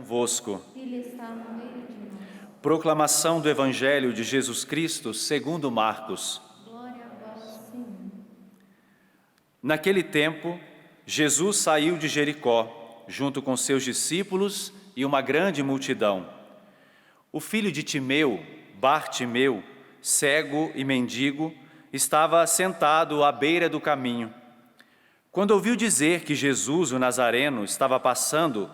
convosco. Ele está no meio de nós. Proclamação do Evangelho de Jesus Cristo segundo Marcos. Glória a vós, Senhor. Naquele tempo, Jesus saiu de Jericó, junto com seus discípulos e uma grande multidão. O filho de Timeu, Bartimeu, cego e mendigo, estava sentado à beira do caminho. Quando ouviu dizer que Jesus, o Nazareno, estava passando,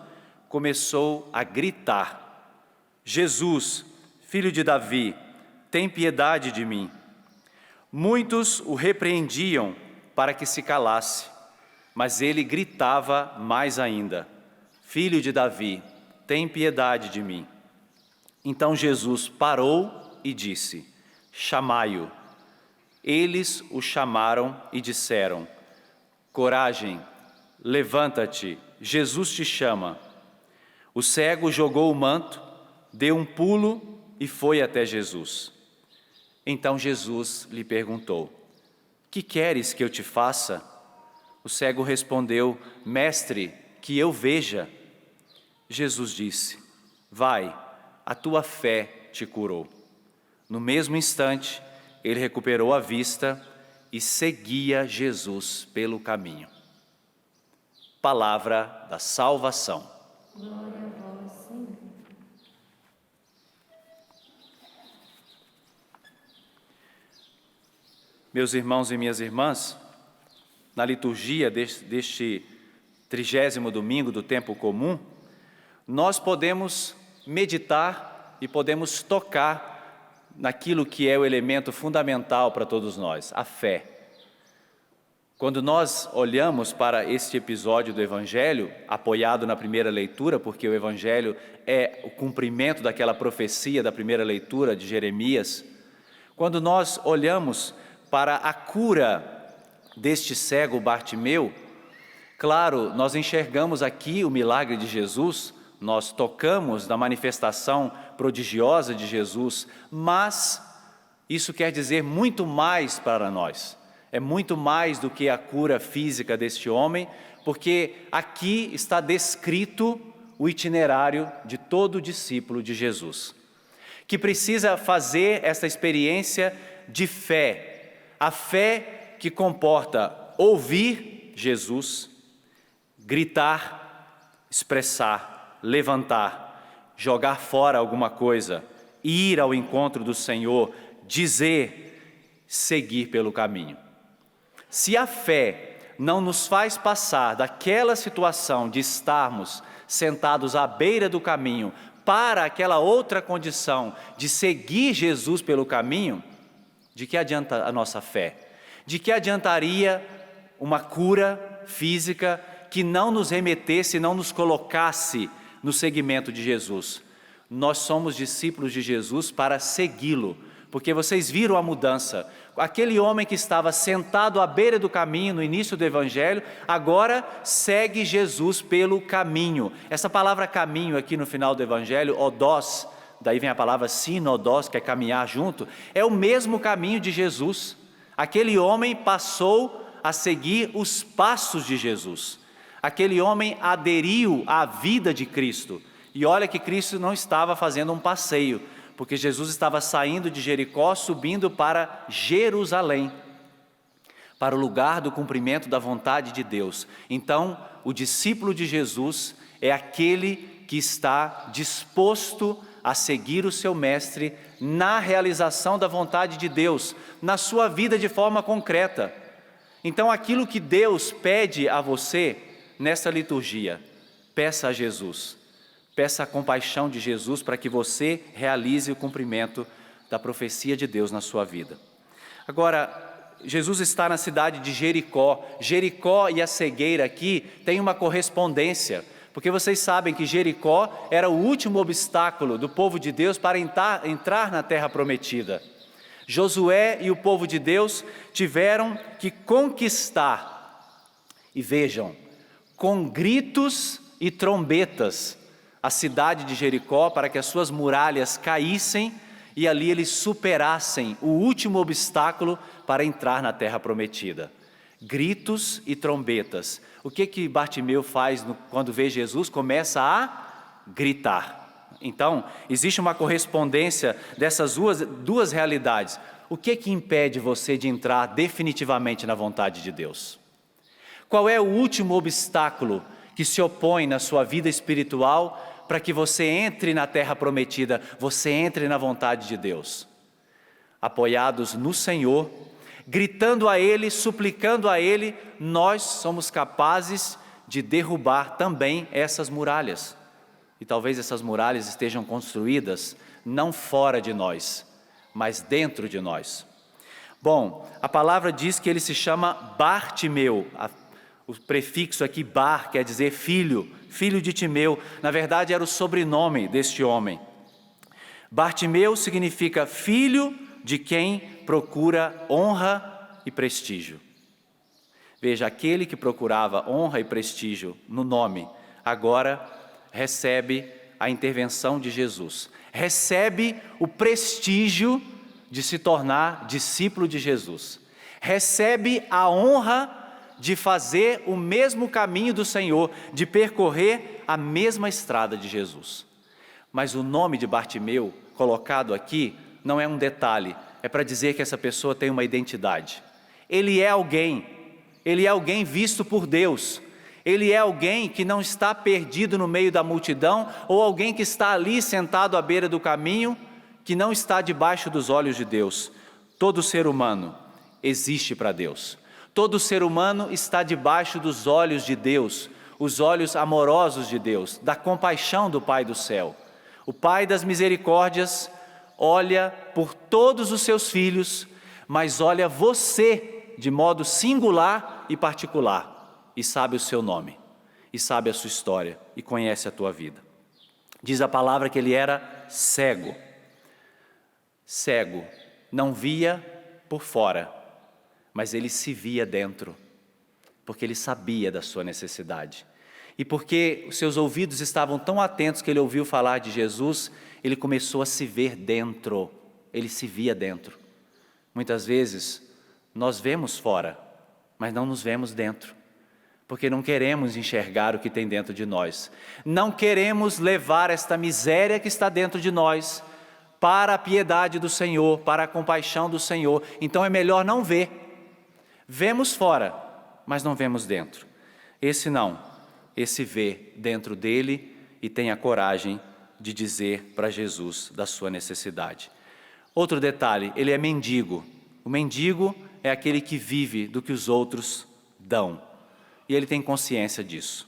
começou a gritar: Jesus, filho de Davi, tem piedade de mim. Muitos o repreendiam para que se calasse, mas ele gritava mais ainda: Filho de Davi, tem piedade de mim. Então Jesus parou e disse: Chamai-o. Eles o chamaram e disseram: Coragem, levanta-te, Jesus te chama. O cego jogou o manto, deu um pulo e foi até Jesus. Então Jesus lhe perguntou: Que queres que eu te faça? O cego respondeu: Mestre, que eu veja. Jesus disse: Vai, a tua fé te curou. No mesmo instante, ele recuperou a vista e seguia Jesus pelo caminho. Palavra da salvação. Glória a vós, Senhor. Meus irmãos e minhas irmãs, na liturgia deste 30º domingo do tempo comum, nós podemos meditar e podemos tocar naquilo que é o elemento fundamental para todos nós, a fé. Quando nós olhamos para este episódio do Evangelho, apoiado na primeira leitura, porque o Evangelho é o cumprimento daquela profecia da primeira leitura de Jeremias, quando nós olhamos para a cura deste cego Bartimeu, claro, nós enxergamos aqui o milagre de Jesus, nós tocamos da manifestação prodigiosa de Jesus, mas isso quer dizer muito mais para nós. É muito mais do que a cura física deste homem, porque aqui está descrito o itinerário de todo discípulo de Jesus, que precisa fazer essa experiência de fé, a fé que comporta ouvir Jesus, gritar, expressar, levantar, jogar fora alguma coisa, ir ao encontro do Senhor, dizer, seguir pelo caminho. Se a fé não nos faz passar daquela situação de estarmos sentados à beira do caminho para aquela outra condição de seguir Jesus pelo caminho, de que adianta a nossa fé? De que adiantaria uma cura física que não nos remetesse, não nos colocasse no seguimento de Jesus? Nós somos discípulos de Jesus para segui-lo, porque vocês viram a mudança. Aquele homem que estava sentado à beira do caminho no início do Evangelho, agora segue Jesus pelo caminho. Essa palavra caminho aqui no final do Evangelho, odós, daí vem a palavra sinodós, que é caminhar junto, é o mesmo caminho de Jesus. Aquele homem passou a seguir os passos de Jesus. Aquele homem aderiu à vida de Cristo. E olha que Cristo não estava fazendo um passeio, porque Jesus estava saindo de Jericó, subindo para Jerusalém, para o lugar do cumprimento da vontade de Deus. Então, o discípulo de Jesus é aquele que está disposto a seguir o seu mestre na realização da vontade de Deus, na sua vida de forma concreta. Então, aquilo que Deus pede a você nessa liturgia, peça a Jesus. Peça a compaixão de Jesus para que você realize o cumprimento da profecia de Deus na sua vida. Agora, Jesus está na cidade de Jericó. Jericó e a cegueira aqui têm uma correspondência, porque vocês sabem que Jericó era o último obstáculo do povo de Deus para entrar na terra prometida. Josué e o povo de Deus tiveram que conquistar, e vejam, com gritos e trombetas, a cidade de Jericó, para que as suas muralhas caíssem e ali eles superassem o último obstáculo para entrar na terra prometida. Gritos e trombetas. O que Bartimeu faz quando vê Jesus? Começa a gritar. Então, existe uma correspondência dessas duas realidades. O que impede você de entrar definitivamente na vontade de Deus? Qual é o último obstáculo que se opõe na sua vida espiritual para que você entre na terra prometida, você entre na vontade de Deus? Apoiados no Senhor, gritando a Ele, suplicando a Ele, nós somos capazes de derrubar também essas muralhas. E talvez essas muralhas estejam construídas não fora de nós, mas dentro de nós. Bom, a palavra diz que ele se chama Bartimeu. O prefixo aqui, Bar, quer dizer filho, filho de Timeu. Na verdade, era o sobrenome deste homem. Bartimeu significa filho de quem procura honra e prestígio. Veja, aquele que procurava honra e prestígio no nome, agora recebe a intervenção de Jesus. Recebe o prestígio de se tornar discípulo de Jesus. Recebe a honra de fazer o mesmo caminho do Senhor, de percorrer a mesma estrada de Jesus. Mas o nome de Bartimeu, colocado aqui, não é um detalhe, é para dizer que essa pessoa tem uma identidade. Ele é alguém visto por Deus. Ele é alguém que não está perdido no meio da multidão, ou alguém que está ali sentado à beira do caminho, que não está debaixo dos olhos de Deus. Todo ser humano existe para Deus. Todo ser humano está debaixo dos olhos de Deus, os olhos amorosos de Deus, da compaixão do Pai do céu. O Pai das misericórdias olha por todos os seus filhos, mas olha você de modo singular e particular, e sabe o seu nome, e sabe a sua história, e conhece a tua vida. Diz a palavra que ele era cego. Cego, não via por fora, mas ele se via dentro, porque ele sabia da sua necessidade. E porque os seus ouvidos estavam tão atentos que ele ouviu falar de Jesus, ele começou a se ver dentro, ele se via dentro. Muitas vezes, nós vemos fora, mas não nos vemos dentro, porque não queremos enxergar o que tem dentro de nós. Não queremos levar esta miséria que está dentro de nós para a piedade do Senhor, para a compaixão do Senhor. Então é melhor não ver. Vemos fora, mas não vemos dentro. Esse não, esse vê dentro dele e tem a coragem de dizer para Jesus da sua necessidade. Outro detalhe, ele é mendigo. O mendigo é aquele que vive do que os outros dão. E ele tem consciência disso.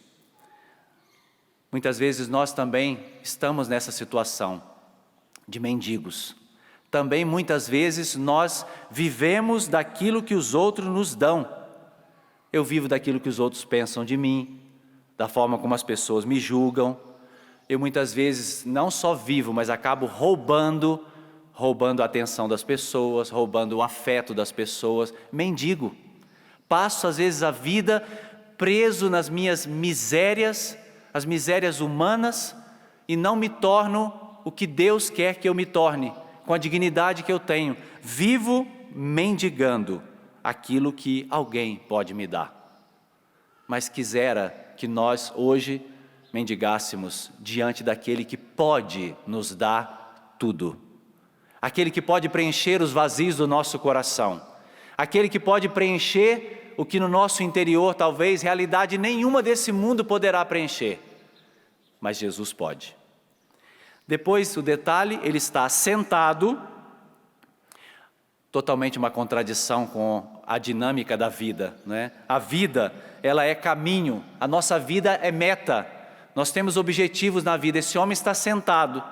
Muitas vezes nós também estamos nessa situação de mendigos. Também muitas vezes nós vivemos daquilo que os outros nos dão. Eu vivo daquilo que os outros pensam de mim, da forma como as pessoas me julgam. Eu muitas vezes não só vivo, mas acabo roubando a atenção das pessoas, roubando o afeto das pessoas. Mendigo. Passo às vezes a vida preso nas minhas misérias, as misérias humanas, e não me torno o que Deus quer que eu me torne, com a dignidade que eu tenho. Vivo mendigando aquilo que alguém pode me dar. Mas quisera que nós hoje mendigássemos diante daquele que pode nos dar tudo. Aquele que pode preencher os vazios do nosso coração. Aquele que pode preencher o que no nosso interior talvez realidade nenhuma desse mundo poderá preencher. Mas Jesus pode. Depois, o detalhe, ele está sentado, totalmente uma contradição com a dinâmica da vida, né? A vida, ela é caminho, a nossa vida é meta, nós temos objetivos na vida. Esse homem está sentado,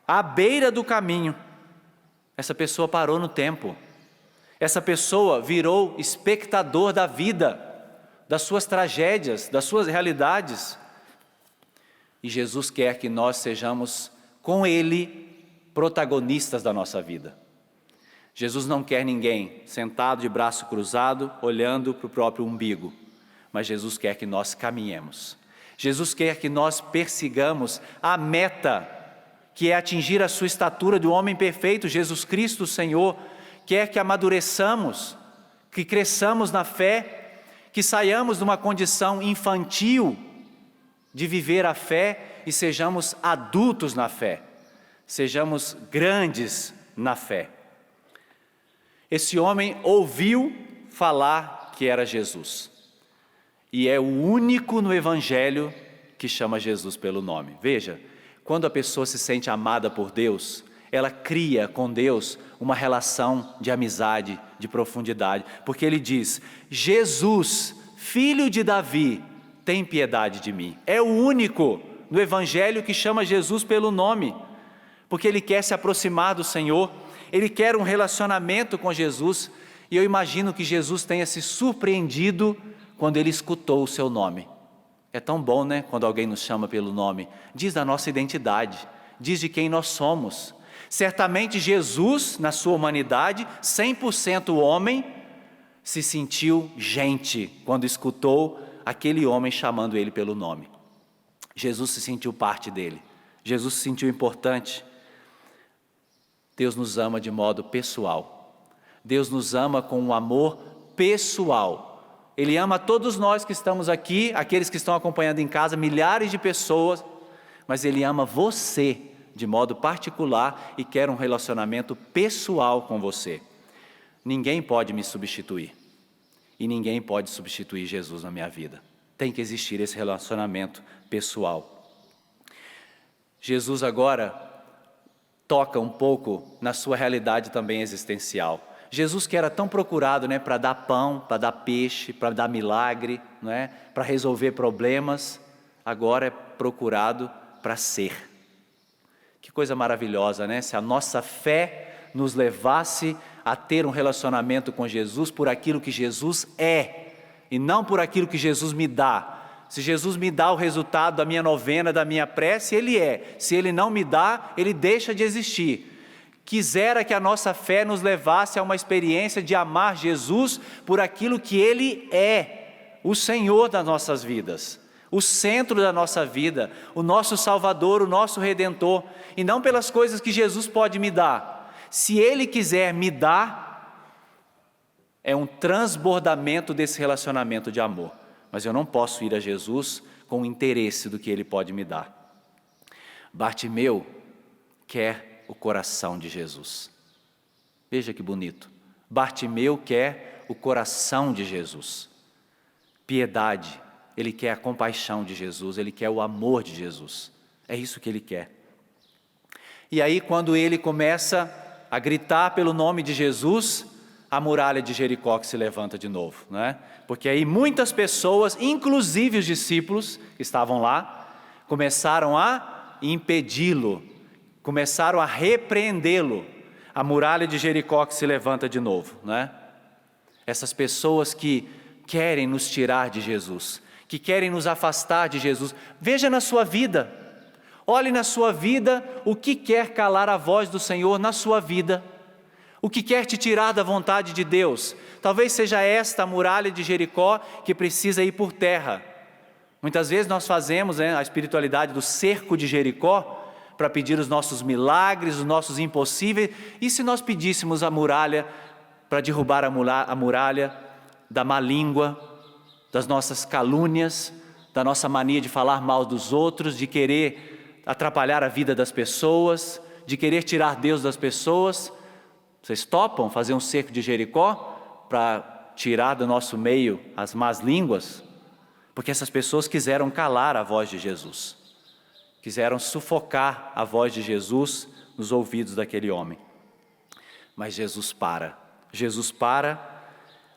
à beira do caminho. Essa pessoa parou no tempo, essa pessoa virou espectador da vida, das suas tragédias, das suas realidades. E Jesus quer que nós sejamos, com Ele, protagonistas da nossa vida. Jesus não quer ninguém sentado de braço cruzado, olhando para o próprio umbigo. Mas Jesus quer que nós caminhemos. Jesus quer que nós persigamos a meta, que é atingir a sua estatura do homem perfeito, Jesus Cristo, o Senhor. Quer que amadureçamos, que cresçamos na fé, que saiamos de uma condição infantil, de viver a fé e sejamos adultos na fé, sejamos grandes na fé. Esse homem ouviu falar que era Jesus, e é o único no Evangelho que chama Jesus pelo nome. Veja, quando a pessoa se sente amada por Deus, ela cria com Deus uma relação de amizade, de profundidade, porque ele diz: Jesus, filho de Davi, tem piedade de mim. É o único no Evangelho que chama Jesus pelo nome, porque ele quer se aproximar do Senhor, ele quer um relacionamento com Jesus, e eu imagino que Jesus tenha se surpreendido quando ele escutou o seu nome. É tão bom, né, quando alguém nos chama pelo nome, diz da nossa identidade, diz de quem nós somos. Certamente Jesus, na sua humanidade, 100% homem, se sentiu gente quando escutou aquele homem chamando ele pelo nome. Jesus se sentiu parte dele, Jesus se sentiu importante. Deus nos ama de modo pessoal, Deus nos ama com um amor pessoal. Ele ama todos nós que estamos aqui, aqueles que estão acompanhando em casa, milhares de pessoas, mas Ele ama você de modo particular e quer um relacionamento pessoal com você. Ninguém pode me substituir e ninguém pode substituir Jesus na minha vida. Tem que existir esse relacionamento pessoal. Jesus agora toca um pouco na sua realidade também existencial. Jesus, que era tão procurado, né, para dar pão, para dar peixe, para dar milagre, né, para resolver problemas, agora é procurado para ser. Que coisa maravilhosa, né? Se a nossa fé nos levasse a ter um relacionamento com Jesus por aquilo que Jesus é, e não por aquilo que Jesus me dá. Se Jesus me dá o resultado da minha novena, da minha prece, Ele é. Se Ele não me dá, Ele deixa de existir. Quisera que a nossa fé nos levasse a uma experiência de amar Jesus por aquilo que Ele é, o Senhor das nossas vidas, o centro da nossa vida, o nosso Salvador, o nosso Redentor, e não pelas coisas que Jesus pode me dar. Se Ele quiser me dar, é um transbordamento desse relacionamento de amor, mas eu não posso ir a Jesus com o interesse do que Ele pode me dar. Bartimeu quer o coração de Jesus. Veja que bonito. Bartimeu quer o coração de Jesus. Piedade, ele quer a compaixão de Jesus, ele quer o amor de Jesus. É isso que ele quer. E aí, quando ele começa a gritar pelo nome de Jesus, a muralha de Jericó que se levanta de novo, né? Porque aí muitas pessoas, inclusive os discípulos que estavam lá, começaram a impedi-lo, começaram a repreendê-lo. A muralha de Jericó que se levanta de novo, né? Essas pessoas que querem nos tirar de Jesus, que querem nos afastar de Jesus. Veja na sua vida, olhe na sua vida o que quer calar a voz do Senhor na sua vida, o que quer te tirar da vontade de Deus. Talvez seja esta a muralha de Jericó que precisa ir por terra. Muitas vezes nós fazemos, né, a espiritualidade do cerco de Jericó para pedir os nossos milagres, os nossos impossíveis. E se nós pedíssemos a muralha para derrubar a muralha da má língua, das nossas calúnias, da nossa mania de falar mal dos outros, de querer atrapalhar a vida das pessoas, de querer tirar Deus das pessoas? Vocês topam fazer um cerco de Jericó para tirar do nosso meio as más línguas? Porque essas pessoas quiseram calar a voz de Jesus, quiseram sufocar a voz de Jesus nos ouvidos daquele homem. Mas Jesus para,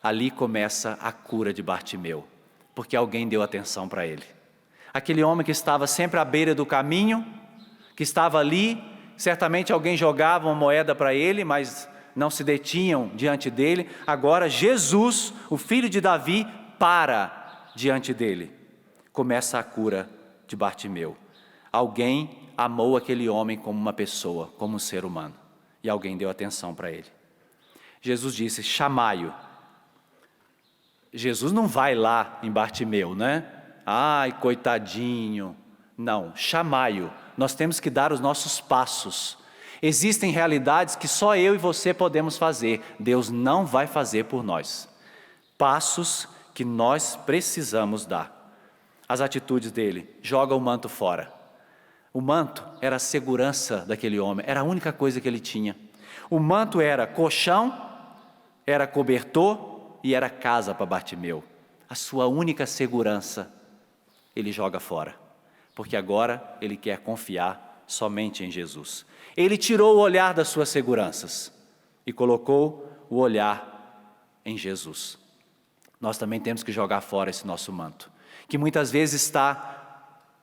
ali começa a cura de Bartimeu, porque alguém deu atenção para ele. Aquele homem que estava sempre à beira do caminho, que estava ali, certamente alguém jogava uma moeda para ele, mas não se detinham diante dele. Agora Jesus, o filho de Davi, para diante dele. Começa a cura de Bartimeu. Alguém amou aquele homem como uma pessoa, como um ser humano, e alguém deu atenção para ele. Jesus disse: chamai-o. Jesus não vai lá em Bartimeu, né? Ai, coitadinho. Não, chamai-o. Nós temos que dar os nossos passos. Existem realidades que só eu e você podemos fazer. Deus não vai fazer por nós. Passos que nós precisamos dar. As atitudes dele: joga o manto fora. O manto era a segurança daquele homem, era a única coisa que ele tinha. O manto era colchão, era cobertor e era casa para Bartimeu. A sua única segurança, ele joga fora, porque agora ele quer confiar somente em Jesus. Ele tirou o olhar das suas seguranças e colocou o olhar em Jesus. Nós também temos que jogar fora esse nosso manto, que muitas vezes está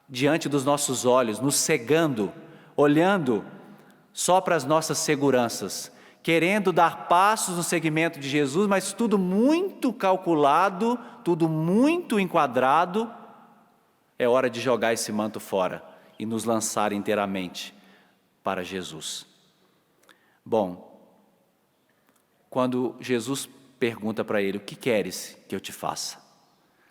diante dos nossos olhos, nos cegando, olhando só para as nossas seguranças, querendo dar passos no seguimento de Jesus, mas tudo muito calculado, tudo muito enquadrado. É hora de jogar esse manto fora e nos lançar inteiramente para Jesus. Bom, quando Jesus pergunta para ele: o que queres que eu te faça?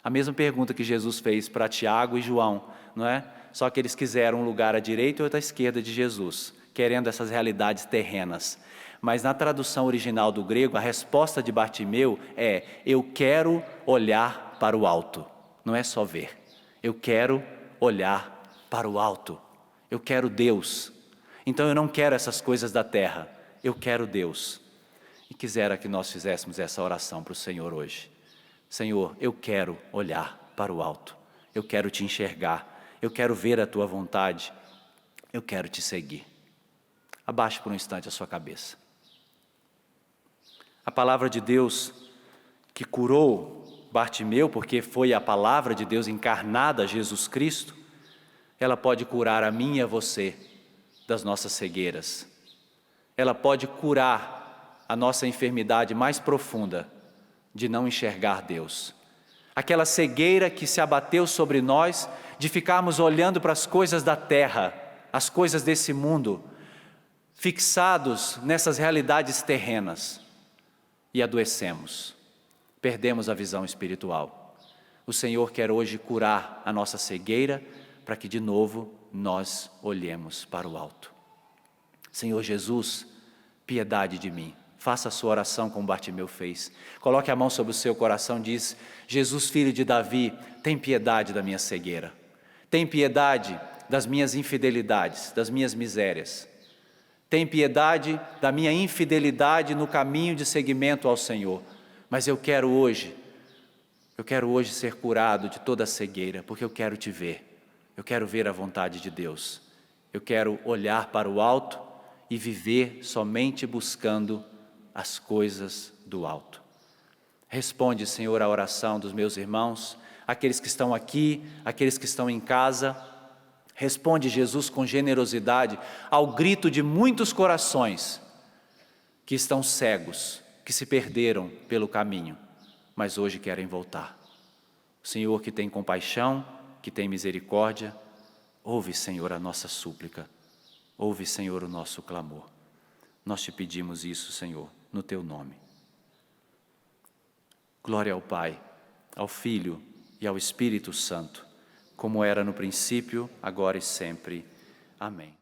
A mesma pergunta que Jesus fez para Tiago e João, não é? Só que eles quiseram um lugar à direita e outro à esquerda de Jesus, querendo essas realidades terrenas. Mas na tradução original do grego, a resposta de Bartimeu é: eu quero olhar para o alto. Não é só ver, eu quero olhar para o alto, eu quero Deus. Então eu não quero essas coisas da terra, eu quero Deus. E quisera que nós fizéssemos essa oração para o Senhor hoje. Senhor, eu quero olhar para o alto, eu quero te enxergar, eu quero ver a tua vontade, eu quero te seguir. Abaixe por um instante a sua cabeça. A palavra de Deus que curou Bartimeu, porque foi a palavra de Deus encarnada, Jesus Cristo, ela pode curar a mim e a você das nossas cegueiras. Ela pode curar a nossa enfermidade mais profunda de não enxergar Deus. Aquela cegueira que se abateu sobre nós de ficarmos olhando para as coisas da terra, as coisas desse mundo, fixados nessas realidades terrenas. E adoecemos, perdemos a visão espiritual. O Senhor quer hoje curar a nossa cegueira, para que de novo nós olhemos para o alto. Senhor Jesus, piedade de mim. Faça a sua oração como Bartimeu fez. Coloque a mão sobre o seu coração e diz: Jesus, filho de Davi, tem piedade da minha cegueira. Tem piedade das minhas infidelidades, das minhas misérias. Tem piedade da minha infidelidade no caminho de seguimento ao Senhor. Mas eu quero hoje ser curado de toda a cegueira, porque eu quero te ver. Eu quero ver a vontade de Deus. Eu quero olhar para o alto e viver somente buscando as coisas do alto. Responde, Senhor, a oração dos meus irmãos, aqueles que estão aqui, aqueles que estão em casa. Responde, Jesus, com generosidade ao grito de muitos corações que estão cegos, que se perderam pelo caminho, mas hoje querem voltar. O Senhor que tem compaixão, que tem misericórdia, ouve, Senhor, a nossa súplica, ouve, Senhor, o nosso clamor. Nós te pedimos isso, Senhor, no teu nome. Glória ao Pai, ao Filho e ao Espírito Santo, como era no princípio, agora e sempre. Amém.